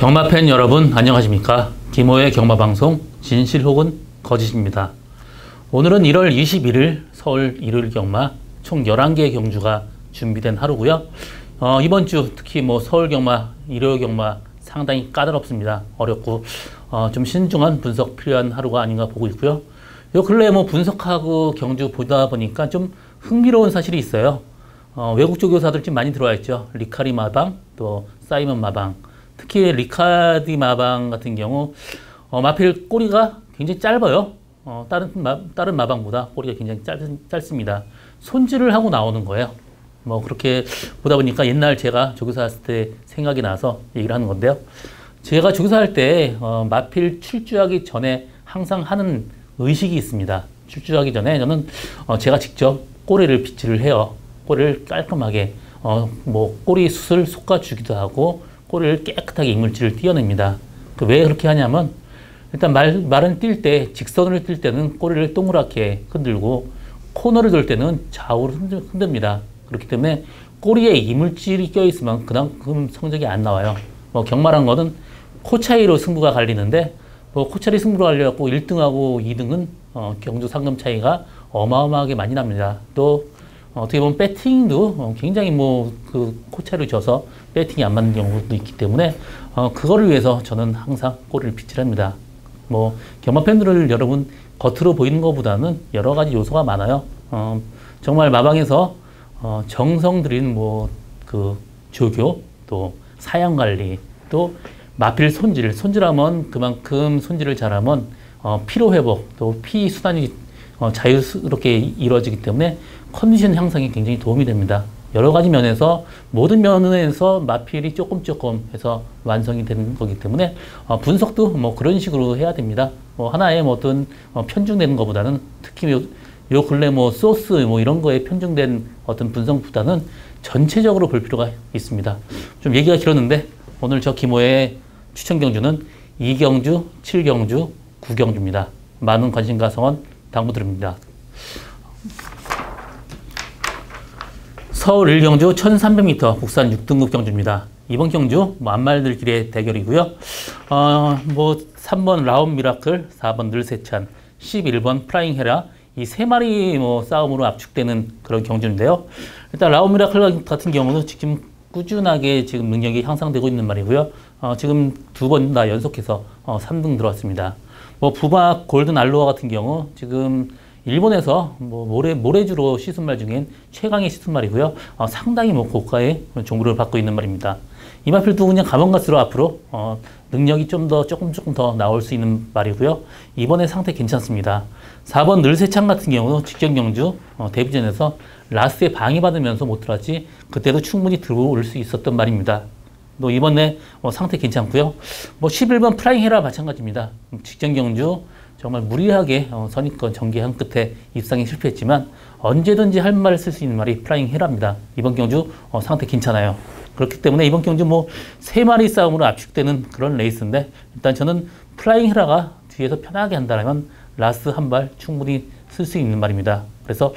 경마팬 여러분 안녕하십니까? 김호의 경마방송 진실 혹은 거짓입니다. 오늘은 1월 21일 서울 일요일 경마 총 11개의 경주가 준비된 하루고요. 이번 주 특히 서울 경마, 일요일 경마 상당히 까다롭습니다. 어렵고 좀 신중한 분석 필요한 하루가 아닌가 보고 있고요. 요 근래에 분석하고 경주 보다 보니까 좀 흥미로운 사실이 있어요. 외국 조교사들 좀 많이 들어와 있죠. 리카리 마방, 또 사이먼 마방. 특히 리카디 마방 같은 경우 마필 꼬리가 굉장히 짧아요. 다른 마방보다 꼬리가 굉장히 짧습니다. 손질을 하고 나오는 거예요. 그렇게 보다 보니까 옛날 제가 조교사 했을 때 생각이 나서 얘기를 하는 건데요. 제가 조교사할 때 마필 출주하기 전에 항상 하는 의식이 있습니다. 출주하기 전에 저는 제가 직접 꼬리를 빗질을 해요. 꼬리를 깔끔하게 꼬리 숱을 솎아주기도 하고 꼬리를 깨끗하게 이물질을 띄어냅니다. 왜 그렇게 하냐면 일단 말은 뛸 때, 직선을 뛸 때는 꼬리를 동그랗게 흔들고 코너를 돌 때는 좌우로 흔듭니다. 그렇기 때문에 꼬리에 이물질이 껴있으면 그만큼 성적이 안 나와요. 경마란 거는 코 차이로 승부가 갈리는데 코 차이 승부가 갈려갖고 1등하고 2등은 경주 상금 차이가 어마어마하게 많이 납니다. 또 어떻게 보면 배팅도 굉장히 코 차이를 져서 배팅이 안 맞는 경우도 있기 때문에 그거를 위해서 저는 항상 꼬리를 빗질합니다. 경마 팬들을 여러분 겉으로 보이는 것보다는 여러 가지 요소가 많아요. 정말 마방에서 정성 들인 조교, 또 사양 관리, 또 마필 손질하면 그만큼 손질을 잘하면 피로 회복, 또 피 순환이 자유스럽게 이루어지기 때문에 컨디션 향상에 굉장히 도움이 됩니다. 여러 가지 면에서, 모든 면에서 마필이 조금 해서 완성이 되는 거기 때문에 분석도 그런 식으로 해야 됩니다. 하나의 어떤 편중되는 것보다는, 특히 요 근래 소스 이런 거에 편중된 어떤 분석보다는 전체적으로 볼 필요가 있습니다. 좀 얘기가 길었는데 오늘 저 김호의 추천 경주는 2경주, 7경주, 9경주입니다. 많은 관심과 성원 당부드립니다. 서울 1경주 1300m 국산 6등급 경주입니다. 이번 경주 안말들끼리의 대결이고요. 3번 라운 미라클, 4번 늘세찬, 11번 플라잉 헤라, 이 세 마리 싸움으로 압축되는 그런 경주인데요. 일단 라운 미라클 같은 경우는 지금 꾸준하게 지금 능력이 향상되고 있는 말이고요. 지금 두 번 다 연속해서 3등 들어왔습니다. 부막 골든 알로하 같은 경우 지금 일본에서 모래주로 시순말 중엔 최강의 시순말이고요. 상당히 고가의 종부를 받고 있는 말입니다. 이 마필도 그냥 가면 갈수록 앞으로 능력이 조금 더 나올 수 있는 말이고요. 이번에 상태 괜찮습니다. 4번 늘세찬 같은 경우 직전 경주 데뷔전에서 라스에 방해받으면서 못 들어왔지, 그때도 충분히 들어올 수 있었던 말입니다. 또 이번에 상태 괜찮고요. 11번 플라잉 헤라 마찬가지입니다. 직전 경주 정말 무리하게 선입권 전개한 끝에 입상에 실패했지만 언제든지 할 말을 쓸 수 있는 말이 플라잉 헤라입니다. 이번 경주 상태 괜찮아요. 그렇기 때문에 이번 경주 세 마리 싸움으로 압축되는 그런 레이스인데, 일단 저는 플라잉 헤라가 뒤에서 편하게 한다면 라스 한 발 충분히 쓸 수 있는 말입니다. 그래서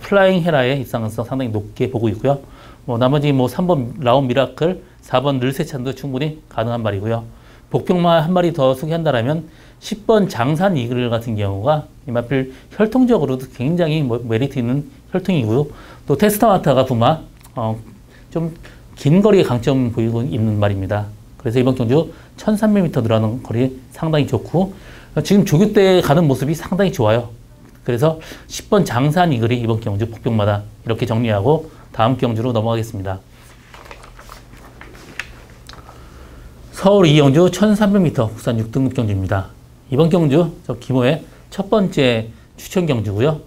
플라잉 헤라의 입상 가능성 상당히 높게 보고 있고요. 나머지 3번 라운 미라클, 4번 늘세찬도 충분히 가능한 말이고요. 복병마 한 마리 더 소개한다면 10번 장산 이글 같은 경우가 이 마필 혈통적으로도 굉장히 메리트 있는 혈통이고요. 또 테스타마타가 부마 좀 긴 거리에 강점 보이고 있는 말입니다. 그래서 이번 경주 1300m 늘어나는 거리 상당히 좋고, 지금 조교 때 가는 모습이 상당히 좋아요. 그래서 10번 장산 이글이 이번 경주 복병마다 이렇게 정리하고 다음 경주로 넘어가겠습니다. 서울 2경주 1300m 국산 6등급 경주입니다. 이번 경주 저 김호의 첫 번째 추천 경주고요.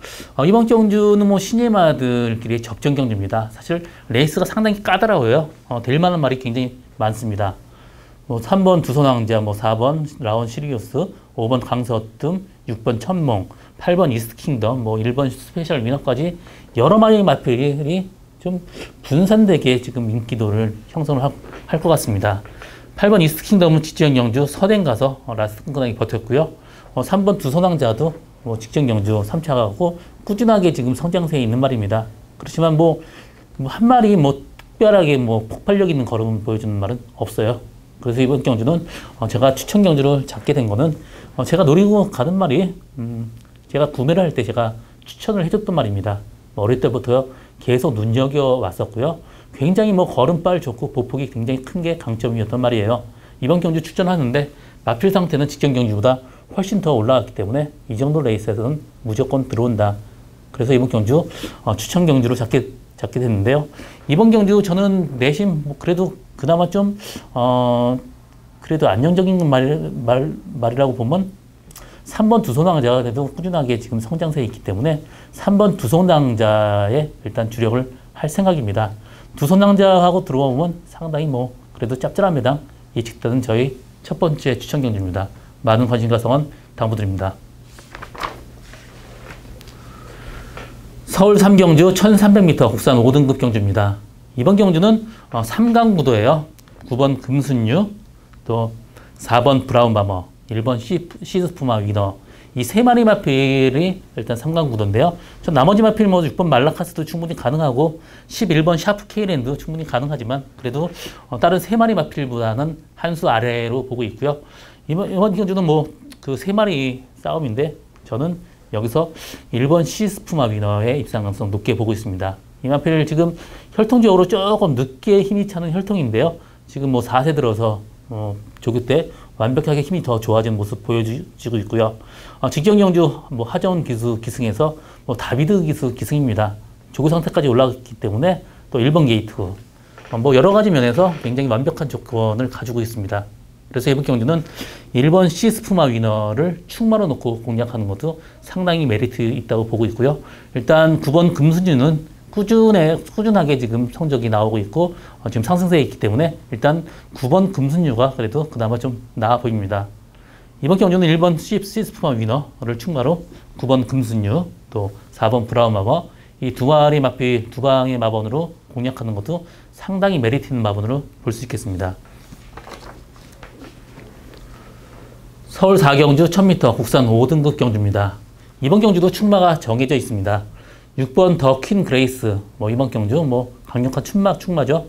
이번 경주는 신예마들끼리의 접전 경주입니다. 사실 레이스가 상당히 까다로워요. 될 만한 말이 굉장히 많습니다. 3번 두손왕자, 4번 라온 시리우스, 5번 강서뜸, 6번 천몽, 8번 이스트킹덤, 1번 스페셜 위너까지 여러 마리의 마필이 좀 분산되게 지금 인기도를 형성을 할 것 같습니다. 8번 이스트킹덤은 직전 경주 서댕 가서 라스트 끈끈하게 버텼고요. 3번 두손왕자도 직전 경주 3차 가고 꾸준하게 지금 성장세에 있는 말입니다. 그렇지만 한 마리 특별하게 폭발력 있는 걸음을 보여주는 말은 없어요. 그래서 이번 경주는 제가 추천 경주를 잡게 된 거는 제가 노리고 가는 말이 제가 구매를 할 때 제가 추천을 해줬던 말입니다. 어릴 때부터 계속 눈여겨왔었고요. 굉장히 걸음발 좋고 보폭이 굉장히 큰 게 강점이었던 말이에요. 이번 경주 추천하는데 마필 상태는 직전 경주보다 훨씬 더 올라갔기 때문에 이 정도 레이스에서는 무조건 들어온다. 그래서 이번 경주 추천 경주로 잡게 됐는데요. 이번 경주 저는 내심 그래도 그나마 좀 그래도 안정적인 말이라고 보면 3번 두손왕자가 그래도 꾸준하게 지금 성장세에 있기 때문에 3번 두손왕자에 일단 주력을 할 생각입니다. 두손왕자하고 들어오면 상당히 그래도 짭짤합니다. 예측되는 저희 첫 번째 추천 경주입니다. 많은 관심과 성원 당부드립니다. 서울 3경주 1300m 국산 5등급 경주입니다. 이번 경주는 3강 구도예요. 9번 금순유, 또 4번 브라운바머, 1번 시스푸마 위너. 이 세 마리 마필이 일단 3강 구도인데요. 전 나머지 마필 6번 말라카스도 충분히 가능하고 11번 샤프 케이랜도 충분히 가능하지만 그래도 다른 세 마리 마필보다는 한 수 아래로 보고 있고요. 이번 경주는 그 세 마리 싸움인데 저는 여기서 1번 시스푸마 위너의 입상 가능성 높게 보고 있습니다. 이 마필 지금 혈통적으로 조금 늦게 힘이 차는 혈통인데요. 지금 4세 들어서 조교 때 완벽하게 힘이 더 좋아진 모습 보여지고 있고요. 직전 경주 하정훈 기수 기승에서 다비드 기수 기승입니다. 조교 상태까지 올라갔기 때문에 또 1번 게이트 여러 가지 면에서 굉장히 완벽한 조건을 가지고 있습니다. 그래서 이번 경주는 1번 시스푸마 위너를 충마로 놓고 공략하는 것도 상당히 메리트 있다고 보고 있고요. 일단 9번 금순유는 꾸준하게 지금 성적이 나오고 있고 지금 상승세에 있기 때문에 일단 9번 금순유가 그래도 그나마 좀 나아 보입니다. 이번 경주는 1번 시스푸마 위너를 충마로 9번 금순유 또 4번 브라운마버 이 두 마리 마필 두 방의 마번으로 공략하는 것도 상당히 메리트 있는 마번으로 볼 수 있겠습니다. 서울 4경주 1000m 국산 5등급 경주입니다. 이번 경주도 충마가 정해져 있습니다. 6번 더 퀸 그레이스 이번 경주 강력한 충마죠.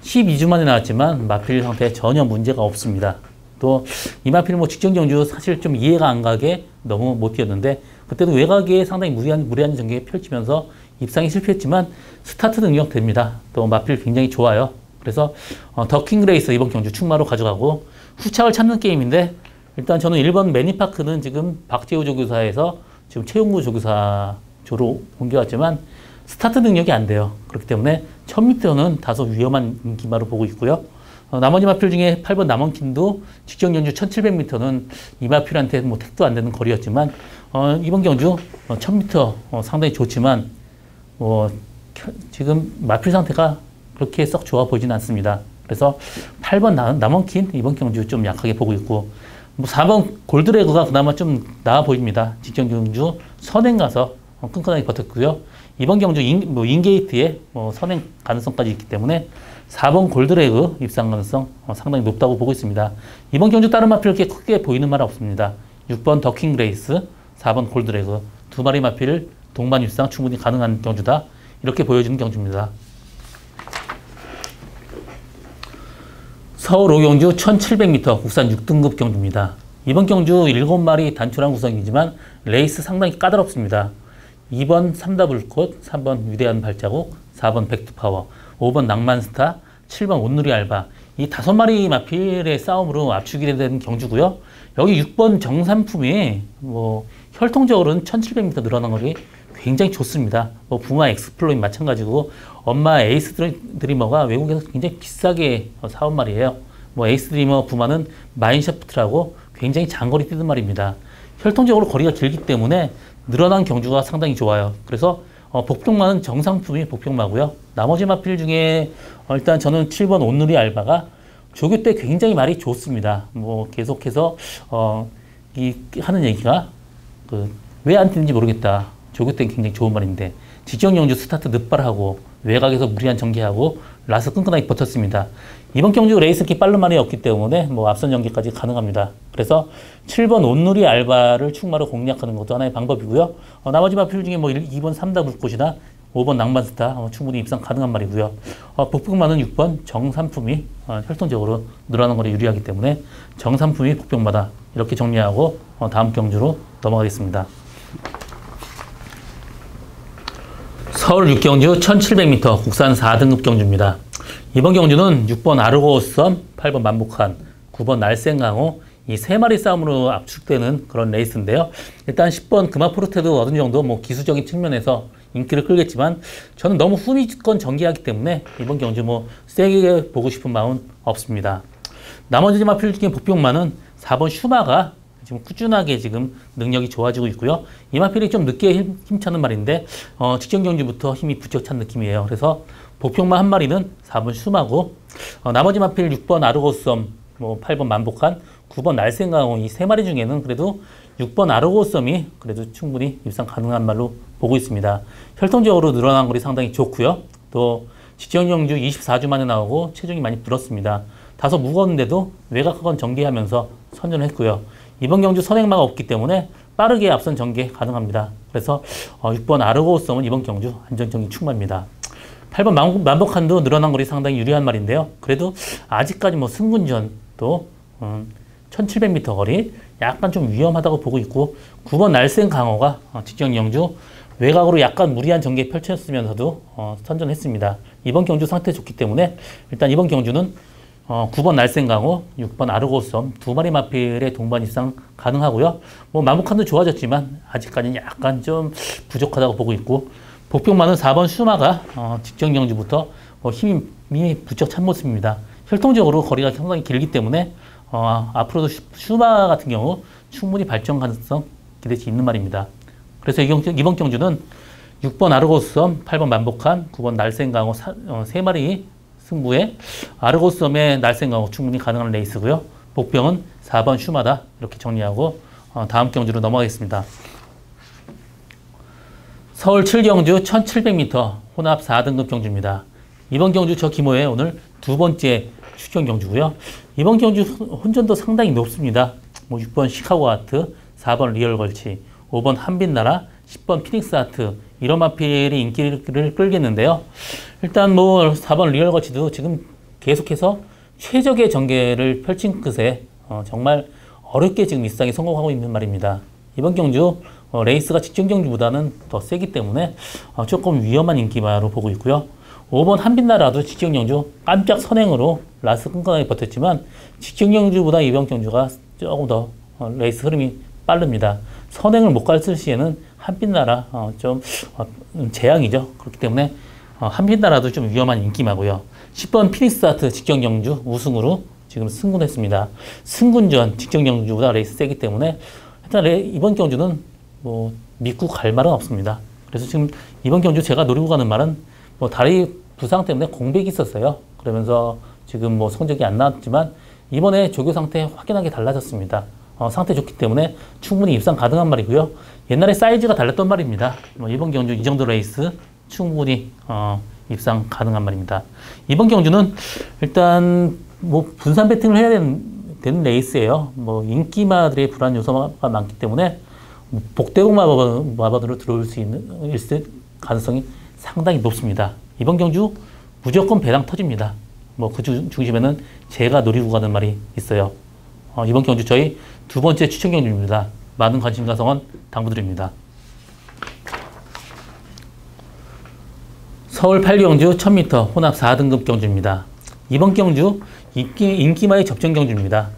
12주 만에 나왔지만 마필 상태에 전혀 문제가 없습니다. 또 이 마필 직전 경주 사실 좀 이해가 안 가게 너무 못 뛰었는데 그때도 외곽에 상당히 무리한 전개 펼치면서 입상이 실패했지만 스타트 능력 됩니다. 또 마필 굉장히 좋아요. 그래서 더 퀸 그레이스 이번 경주 충마로 가져가고 후착을 찾는 게임인데 일단 저는 1번 매니파크는 지금 박재우 조교사에서 지금 최용구 조교사조로 옮겨왔지만 스타트 능력이 안 돼요. 그렇기 때문에 1000m는 다소 위험한 인기마로 보고 있고요. 나머지 마필 중에 8번 남원킨도 직전 경주 1700m는 이 마필한테 택도 안 되는 거리였지만 이번 경주 1000m 상당히 좋지만 지금 마필 상태가 그렇게 썩 좋아 보이진 않습니다. 그래서 8번 남원킨 이번 경주 좀 약하게 보고 있고 4번 골드레그가 그나마 좀 나아 보입니다. 직전 경주 선행 가서 끈끈하게 버텼고요. 이번 경주 인게이트에 선행 가능성까지 있기 때문에 4번 골드레그 입상 가능성 상당히 높다고 보고 있습니다. 이번 경주 다른 마필 그렇게 크게 보이는 말 없습니다. 6번 더 킹 그레이스, 4번 골드레그 두 마리 마필 동반 입상 충분히 가능한 경주다. 이렇게 보여지는 경주입니다. 서울 5경주 1700m 국산 6등급 경주입니다. 이번 경주 7마리 단출한 구성이지만 레이스 상당히 까다롭습니다. 2번 삼다불꽃, 3번 위대한 발자국, 4번 백두파워, 5번 낭만스타, 7번 온누리 알바 이 5마리 마필의 싸움으로 압축이 된 경주고요. 여기 6번 정산품이 혈통적으로는 1700m 늘어난 거리 굉장히 좋습니다. 부마 엑스플로인 마찬가지고 엄마 에이스 드리머가 외국에서 굉장히 비싸게 사온 말이에요. 에이스 드리머 부마는 마인샤프트라고 굉장히 장거리 뛰는 말입니다. 혈통적으로 거리가 길기 때문에 늘어난 경주가 상당히 좋아요. 그래서 복병마는 정상품이 복병마고요. 나머지 마필 중에 일단 저는 7번 온누리 알바가 조교 때 굉장히 말이 좋습니다. 계속해서 하는 얘기가 왜 안 뛰는지 모르겠다. 조교 때 굉장히 좋은 말인데 직전 경주 스타트 늦발하고 외곽에서 무리한 전개하고 라스 끈끈하게 버텼습니다. 이번 경주 레이스 키 빠른 말이 없기 때문에 앞선 전개까지 가능합니다. 그래서 7번 온누리 알바를 충마로 공략하는 것도 하나의 방법이고요. 나머지 마필 중에 2번 삼다불꽃이나 5번 낭만스타 충분히 입상 가능한 말이고요. 복병마는 6번 정삼품이 혈통적으로 늘어나는 거에 유리하기 때문에 정삼품이 복병마다 이렇게 정리하고 다음 경주로 넘어가겠습니다. 서울 6경주 1700m 국산 4등급 경주입니다. 이번 경주는 6번 아르고스섬, 8번 만복한, 9번 날쌘강호 이 세 마리 싸움으로 압축되는 그런 레이스인데요. 일단 10번 금화포르테도 어느 정도 뭐 기술적인 측면에서 인기를 끌겠지만 저는 너무 후미권 전개하기 때문에 이번 경주 뭐 세게 보고 싶은 마음은 없습니다. 나머지 마필 중에 복병마는 4번 슈마가 지금 꾸준하게 지금 능력이 좋아지고 있고요. 이 마필이 좀 늦게 힘차는 말인데 직전 경주부터 힘이 부쩍 찬 느낌이에요. 그래서 복병마 한 마리는 4번 슈마고 나머지 마필 6번 아르고스섬, 뭐 8번 만복한, 9번 날쌘강호 이 세 마리 중에는 그래도 6번 아르고스섬이 그래도 충분히 입상 가능한 말로 보고 있습니다. 혈통적으로 늘어난 거리 상당히 좋고요. 또 직전 경주 24주 만에 나오고 체중이 많이 불었습니다. 다소 무거웠는데도 외곽학원 전개하면서 선전을 했고요. 이번 경주 선행마가 없기 때문에 빠르게 앞선 전개 가능합니다. 그래서 6번 아르고스섬은 이번 경주 안전성이 충만합니다. 8번 만복한도 늘어난 거리 상당히 유리한 말인데요. 그래도 아직까지 뭐 승군전 또 1700m 거리 약간 좀 위험하다고 보고 있고 9번 날쌘강호가 직전 경주 외곽으로 약간 무리한 전개 펼쳤으면서도 선전했습니다. 이번 경주 상태 좋기 때문에 일단 이번 경주는 9번 날쌘강호, 6번 아르고스섬 두 마리 마필의 동반 입상 가능하고요. 뭐 만복한도 좋아졌지만 아직까지는 약간 좀 부족하다고 보고 있고 복병마는 4번 슈마가 직전 경주부터 힘이 부쩍 찬 모습입니다. 혈통적으로 거리가 상당히 길기 때문에 앞으로도 슈마 같은 경우 충분히 발전 가능성 기대할 수 있는 말입니다. 그래서 이번 경주는 6번 아르고스섬, 8번 만복한, 9번 날쌘강호 세 마리 승부에 아르고스섬의 날쌘강호 충분히 가능한 레이스고요. 복병은 4번 슈마다 이렇게 정리하고 다음 경주로 넘어가겠습니다. 서울 7경주 1700m 혼합 4등급 경주입니다. 이번 경주 저 규모의 오늘 두 번째 출전 경주고요. 이번 경주 혼전도 상당히 높습니다. 뭐 6번 시카고 아트, 4번 리얼 걸치, 5번 한빛나라, 10번 피닉스 아트 이런 마필이 인기를 끌겠는데요. 일단 뭐 4번 리얼 걸치도 지금 계속해서 최적의 전개를 펼친 끝에 정말 어렵게 지금 입상에 성공하고 있는 말입니다. 이번 경주 레이스가 직전 경주보다는 더 세기 때문에 조금 위험한 인기마로 보고 있고요. 5번 한빛나라도 직전 경주 깜짝 선행으로 라스트 끈끈하게 버텼지만 직전 경주보다 이번 경주가 조금 더 레이스 흐름이 빠릅니다. 선행을 못 갔을 시에는 한빛나라 좀 재앙이죠. 그렇기 때문에 한빛나라도 좀 위험한 인기마고요. 10번 피닉스 아트 직전 경주 우승으로 지금 승군했습니다. 승군전 직전 경주보다 레이스 세기 때문에 일단 이번 경주는 뭐 믿고 갈 말은 없습니다. 그래서 지금 이번 경주 제가 노리고 가는 말은 뭐 다리 부상 때문에 공백이 있었어요. 그러면서 지금 뭐 성적이 안 나왔지만 이번에 조교 상태 확연하게 달라졌습니다. 상태 좋기 때문에 충분히 입상 가능한 말이고요. 옛날에 사이즈가 달랐던 말입니다. 이번 경주 이 정도 레이스 충분히 입상 가능한 말입니다. 이번 경주는 일단 뭐 분산 배팅을 해야 되는 레이스예요. 뭐 인기마들의 불안 요소가 많기 때문에 복대공 마법으로 들어올 수 있는 가능성이 상당히 높습니다. 이번 경주 무조건 배당 터집니다. 뭐 그 중심에는 제가 노리고 가는 말이 있어요. 이번 경주 저희 두 번째 추천 경주입니다. 많은 관심과 성원 당부드립니다. 서울 8경주 1000m 혼합 4등급 경주입니다. 이번 경주 인기마의 접전 경주입니다.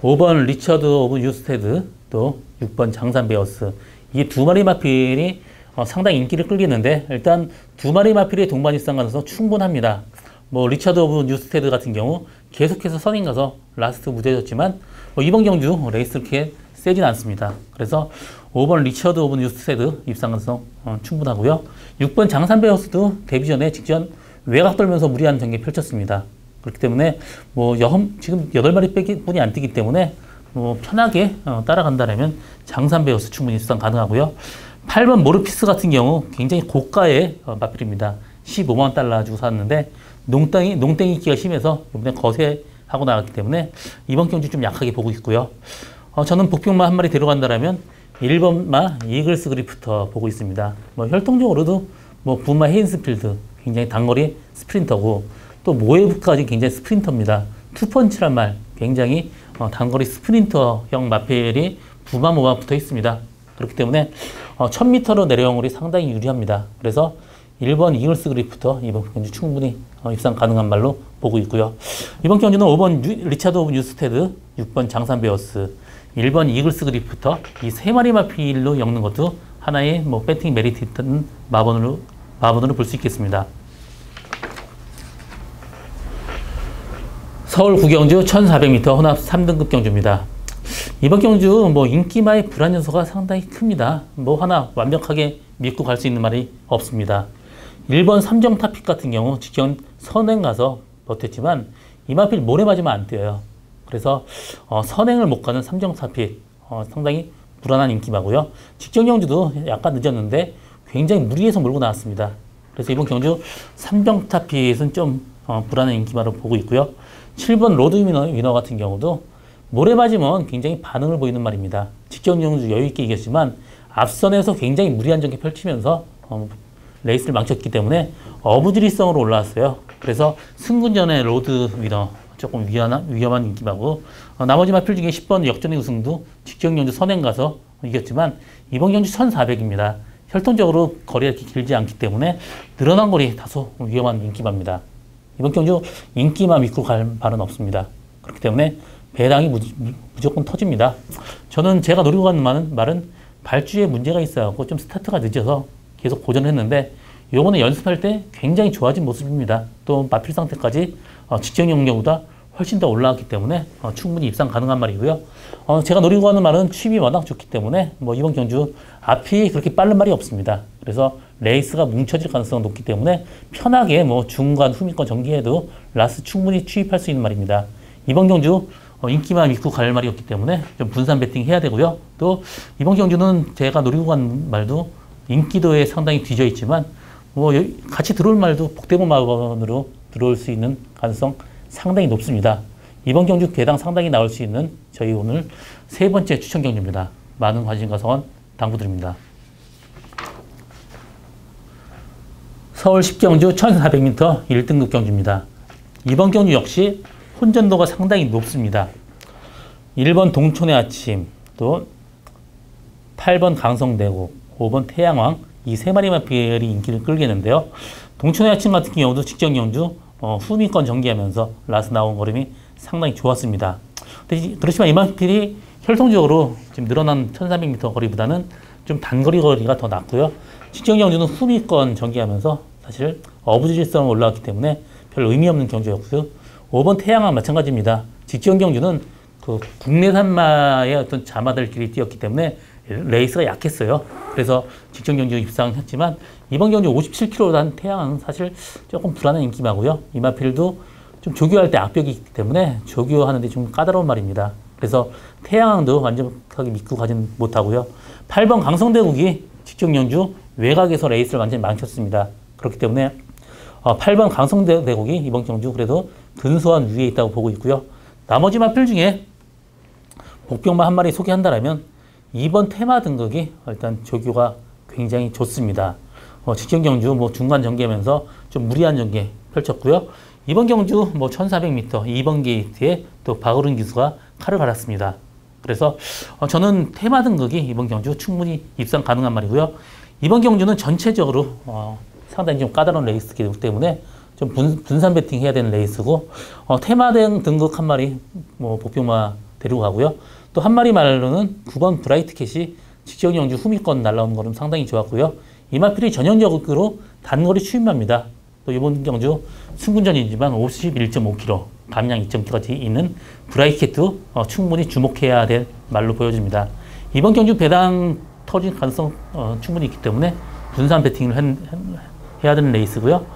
5번 리처드 오브 유스테드 또 6번 장산베어스 이 두 마리 마필이 상당히 인기를 끌겠는데 일단 두 마리 마필의 동반 입상 가능성 충분합니다. 뭐 리처드 오브 뉴스테드 같은 경우 계속해서 선행 가서 라스트 무뎌졌지만 이번 경주 레이스 이렇게 세진 않습니다. 그래서 5번 리처드 오브 뉴스테드 입상 가능성 충분하고요. 6번 장산베어스도 데뷔 전에 직전 외곽 돌면서 무리한 전개 펼쳤습니다. 그렇기 때문에 뭐 지금 8마리 뿐이 안 뛰기 때문에 뭐 편하게 따라간다면 장산베어스 충분히 입상 가능하고요. 8번 모르피스 같은 경우 굉장히 고가의 마필입니다. 15만 달러 주고 샀는데 농땡이 기가 심해서 이번에 거세하고 나갔기 때문에 이번 경주 좀 약하게 보고 있고요. 저는 복병마 한 마리 데려간다면 1번마 이글스 그리프터 보고 있습니다. 뭐 혈통적으로도 뭐 부마 헤인스필드 굉장히 단거리 스프린터고 또 모에브까지 굉장히 스프린터입니다. 투펀치란 말 굉장히 단거리 스프린터형 마펠이 부마 모와 붙어 있습니다. 그렇기 때문에 1000m로 내려온 홀이 상당히 유리합니다. 그래서 1번 이글스 그립부터 이번 경주 충분히 입상 가능한 말로 보고 있고요. 이번 경주는 5번 리차드 오브 뉴스테드, 6번 장산 베어스, 1번 이글스 그립부터 이 세 마리 마필로 엮는 것도 하나의 뭐 배팅 메리트 있던 마번으로 볼 수 있겠습니다. 서울 구경주 1400m 혼합 3등급 경주입니다. 이번 경주 뭐 인기마의 불안 요소가 상당히 큽니다. 뭐 하나 완벽하게 믿고 갈 수 있는 말이 없습니다. 1번 삼정 타픽 같은 경우 직전 선행 가서 버텼지만 이마필 모래 맞으면 안 뛰어요. 그래서 선행을 못 가는 삼정 타픽 상당히 불안한 인기마고요. 직전 경주도 약간 늦었는데 굉장히 무리해서 몰고 나왔습니다. 그래서 이번 경주 삼정 타픽은 좀 불안한 인기마로 보고 있고요. 7번 로드 위너 같은 경우도 모래 맞으면 굉장히 반응을 보이는 말입니다. 직전 경주 여유있게 이겼지만 앞선에서 굉장히 무리한 전개 펼치면서 레이스를 망쳤기 때문에 어부지리성으로 올라왔어요. 그래서 승군전의 로드 위너 조금 위험한 인기마고 나머지 마필 중에 10번 역전의 우승도 직전 경주 선행 가서 이겼지만 이번 경주 1400입니다. 혈통적으로 거리가 이렇게 길지 않기 때문에 늘어난 거리 다소 위험한 인기마입니다. 이번 경주 인기마 믿고 갈 바는 없습니다. 그렇기 때문에 배당이 무조건 터집니다. 저는 제가 노리고 가는 말은 발주에 문제가 있어갖고 좀 스타트가 늦어서 계속 고전을 했는데 요번에 연습할 때 굉장히 좋아진 모습입니다. 또 마필 상태까지 직전 경기보다 훨씬 더 올라왔기 때문에 충분히 입상 가능한 말이고요. 제가 노리고 가는 말은 칩이 워낙 좋기 때문에 뭐 이번 경주 앞이 그렇게 빠른 말이 없습니다. 그래서 레이스가 뭉쳐질 가능성이 높기 때문에 편하게 뭐 중간 후미권 전개해도 라스 충분히 취입할 수 있는 말입니다. 이번 경주 인기만 믿고 갈 말이 없기 때문에 좀 분산 배팅 해야 되고요. 또 이번 경주는 제가 노리고 간 말도 인기도에 상당히 뒤져 있지만 뭐 같이 들어올 말도 복대문 마건으로 들어올 수 있는 가능성 상당히 높습니다. 이번 경주 배당 상당히 나올 수 있는 저희 오늘 세 번째 추천 경주입니다. 많은 관심과 성원 당부드립니다. 서울 10경주 1400m 1등급 경주입니다. 이번 경주 역시 혼전도가 상당히 높습니다. 1번 동촌의 아침, 또 8번 강성대고, 5번 태양왕 이 세 마리 마필이 인기를 끌겠는데요. 동촌의 아침 같은 경우도 직전 경주 후미권 전개하면서 라스 나온 걸음이 상당히 좋았습니다. 그렇지만 이 마필이 혈통적으로 지금 늘어난 1300m 거리보다는 좀 단거리 거리가 더 낫고요. 직전 경주는 후미권 전개하면서 사실 어부지리성 올라왔기 때문에 별 의미 없는 경주였고요. 5번 태양왕 마찬가지입니다. 직전 경주는 그 국내산마의 어떤 자마들끼리 뛰었기 때문에 레이스가 약했어요. 그래서 직전 경주 입상했지만 이번 경주 57km 단 태양은 사실 조금 불안한 인기마고요. 이마필도 좀 조교할 때 악벽이 있기 때문에 조교하는데 좀 까다로운 말입니다. 그래서 태양도 완전하게 믿고 가진 못하고요. 8번 강성대국이 직전 경주 외곽에서 레이스를 완전히 망쳤습니다. 그렇기 때문에 8번 강성대국이 이번 경주 그래도 근소한 위에 있다고 보고 있고요. 나머지 마필 중에 복병마 한 마리 소개한다라면 2번 테마 등극이 일단 조교가 굉장히 좋습니다. 직전 경주 뭐 중간 전개하면서 좀 무리한 전개 펼쳤고요. 이번 경주 뭐 1400m 2번 게이트에 또 박어른 기수가 칼을 갈았습니다. 그래서 저는 테마 등극이 이번 경주 충분히 입상 가능한 말이고요. 이번 경주는 전체적으로 상당히 좀 까다로운 레이스이기 때문에 좀 분산 배팅 해야 되는 레이스고 테마 등극 한 마리 뭐 복병마 데리고 가고요. 또 한 마리 말로는 9번 브라이트 캣이 직전 경주 후미권 날라오는 거는 상당히 좋았고요. 이마필이 전형적으로 단거리 추임마입니다. 또 이번 경주 승군전이지만 51.5km, 감량 2.9까지 있는 브라이트 캣도 충분히 주목해야 될 말로 보여집니다. 이번 경주 배당 터질 가능성 충분히 있기 때문에 분산 배팅을 해야 되는 레이스고요.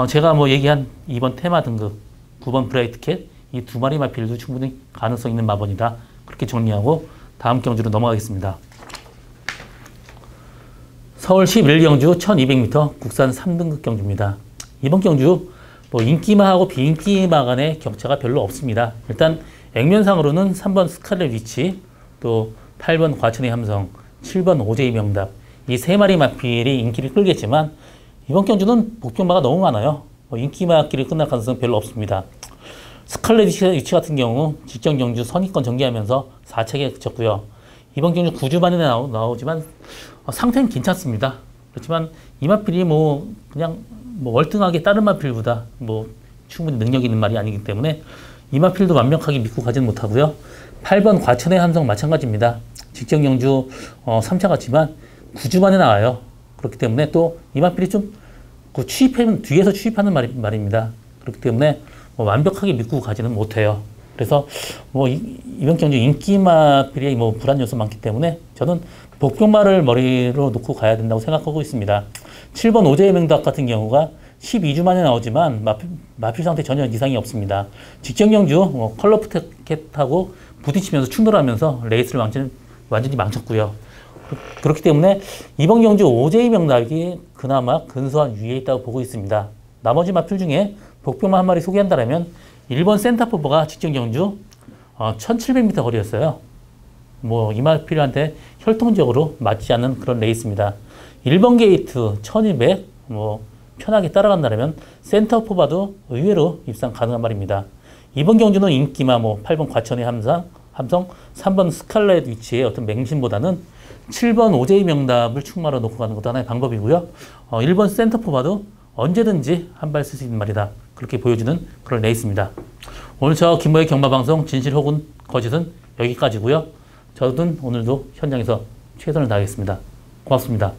제가 뭐 얘기한 2번 테마 등급, 9번 브라이트 캣, 이 두 마리 마필도 충분히 가능성 있는 마번이다. 그렇게 정리하고 다음 경주로 넘어가겠습니다. 서울 11경주 1200m 국산 3등급 경주입니다. 이번 경주 뭐 인기마하고 비인기마 간의 격차가 별로 없습니다. 일단 액면상으로는 3번 스칼렛 위치, 또 8번 과천의 함성, 7번 오제이 명답 이 세 마리 마필이 인기를 끌겠지만 이번 경주는 복병마가 너무 많아요. 인기마끼리 끝날 가능성 별로 없습니다. 스칼렛 위치 같은 경우 직전 경주 선의권 전개하면서 4착에 그쳤고요. 이번 경주 9주 만에 나오지만 상태는 괜찮습니다. 그렇지만 이마필이 그냥 월등하게 다른 마필보다 충분히 능력 있는 말이 아니기 때문에 이마필도 완벽하게 믿고 가지는 못하고요. 8번 과천의 함성 마찬가지입니다. 직전 경주 3차 같지만 9주 만에 나와요. 그렇기 때문에 또 이마필이 좀 뒤에서 추입하는 말입니다. 그렇기 때문에 완벽하게 믿고 가지는 못해요. 그래서 이번 경주 인기마필이 불안 요소 많기 때문에 저는 복병마를 머리로 놓고 가야 된다고 생각하고 있습니다. 7번 오제의 맹덕 같은 경우가 12주 만에 나오지만 마필 상태 전혀 이상이 없습니다. 직전 경주 컬러프켓하고 부딪히면서 충돌하면서 레이스를 완전히 망쳤고요. 그렇기 때문에 이번 경주 오제의 명락이 그나마 근소한 위에 있다고 보고 있습니다. 나머지 마필 중에 복병마 한 마리 소개한다면 1번 센터포버가 직전 경주 1700m 거리였어요. 이마필한테 혈통적으로 맞지 않는 그런 레이스입니다. 1번 게이트 1200 편하게 따라간다면 센터포버도 의외로 입상 가능한 말입니다. 이번 경주는 인기마 8번 과천의 함성 3번 스칼렛 위치의 어떤 맹신보다는 7번 오제의 명답을 충마로 놓고 가는 것도 하나의 방법이고요. 1번 센터포버도 언제든지 한 발 쓸 수 있는 말이다. 그렇게 보여주는 그런 레이스입니다. 오늘 저 김모의 경마방송 진실 혹은 거짓은 여기까지고요. 저는 오늘도 현장에서 최선을 다하겠습니다. 고맙습니다.